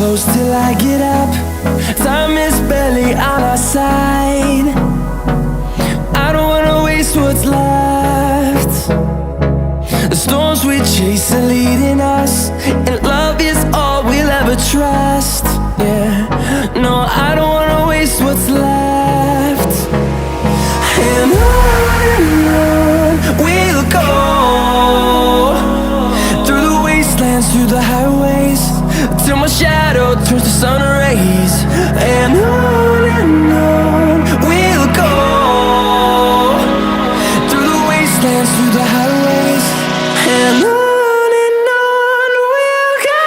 close till I get up. Time is barely on our side. I don't wanna waste what's left. The storms we chase are leading us, and love is all we'll ever trust. Yeah, no, I don't wanna waste what's left. And on we'll go, through the wastelands, through the highways, till my shadow turns to sun rays. And on we'll go, through the wastelands, through the highways, and on we'll go.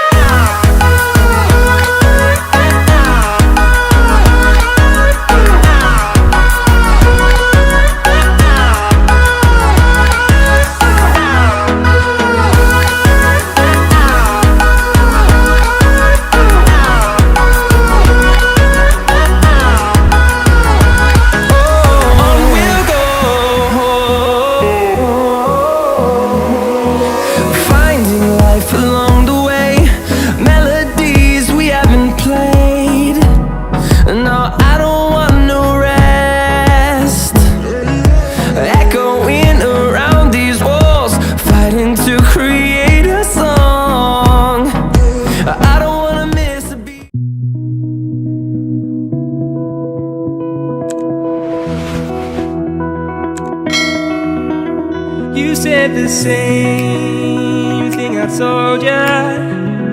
You said the same thing I told ya.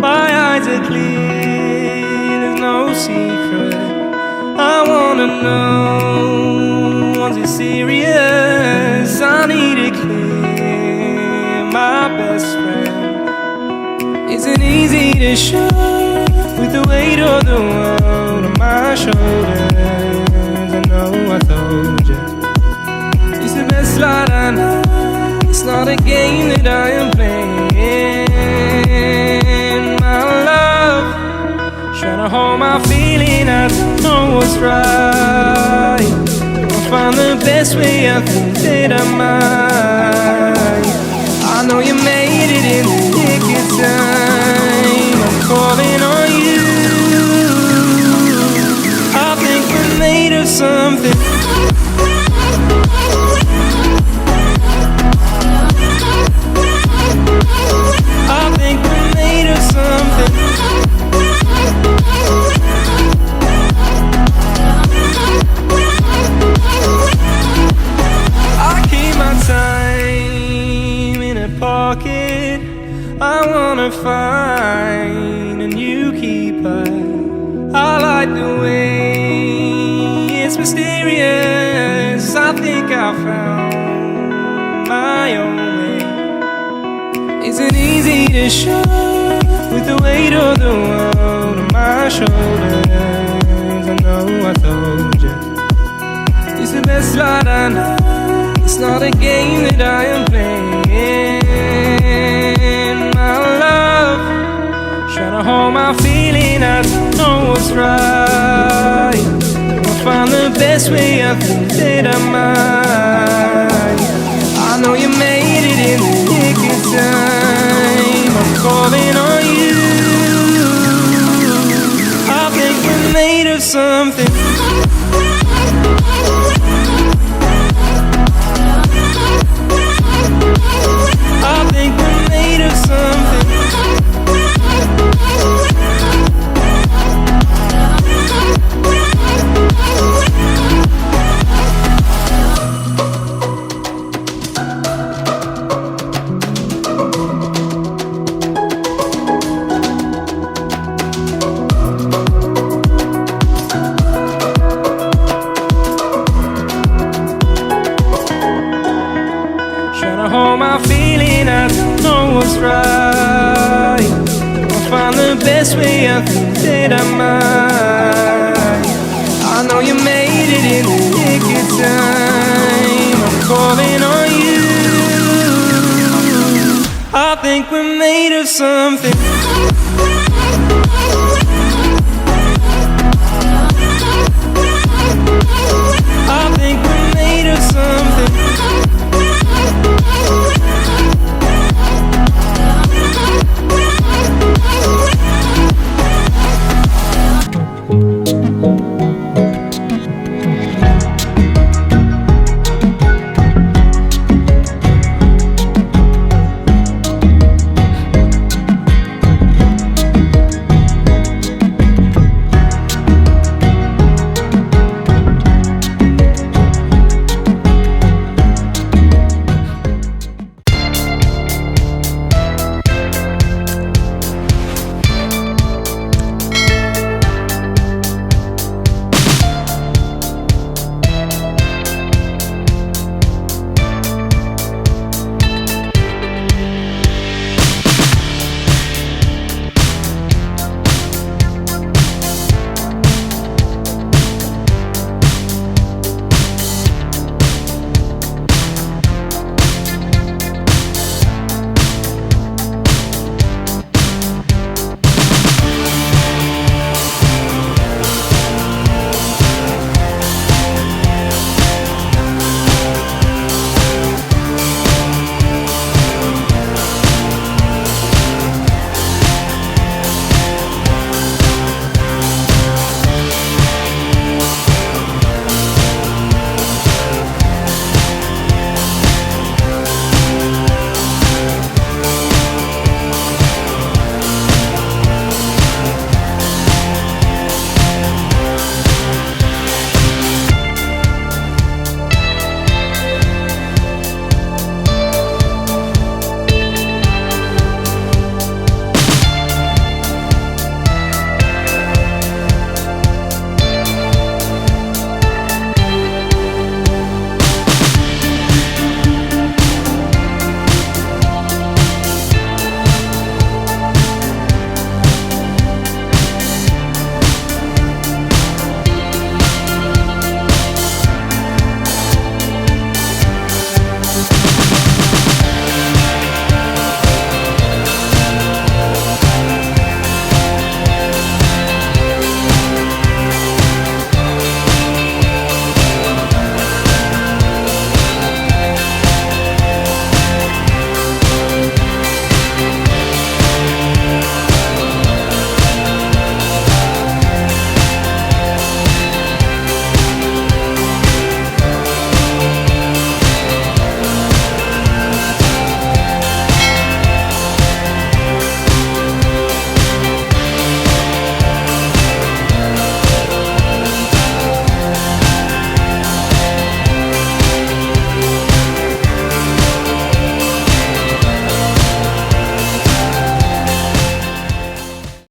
My eyes are clear, there's no secret. I wanna know, was it serious? I need it clear, my best friend. Isn't easy to show, with the weight of the world on my shoulders. I know I told you, it's the best light I know. It's not a game that I am playing, my love. Trying to hold my feeling, I don't know what's right. I'll find the best way, I think that I might. I know you made it in the nick of time. I'm calling on you. I think we're made of something. I wanna find a new keeper. I like the way it's mysterious. I think I found my own way. Isn't easy to show, with the weight of the world on my shoulders. I know I told you, it's the best light I know. It's not a game that I am playing, my love. Trying to hold my feeling, I don't know what's right. I'll find the best way, I think that I might. I know you made it in the nick of time. I'm calling on you. I think we're made of something. I think we're made of something. Trying to hold my feeling, I don't know what's right. I'll find the best way, I think that I might. I know you made it in the nick of time. I'm calling on you. I think we're made of something.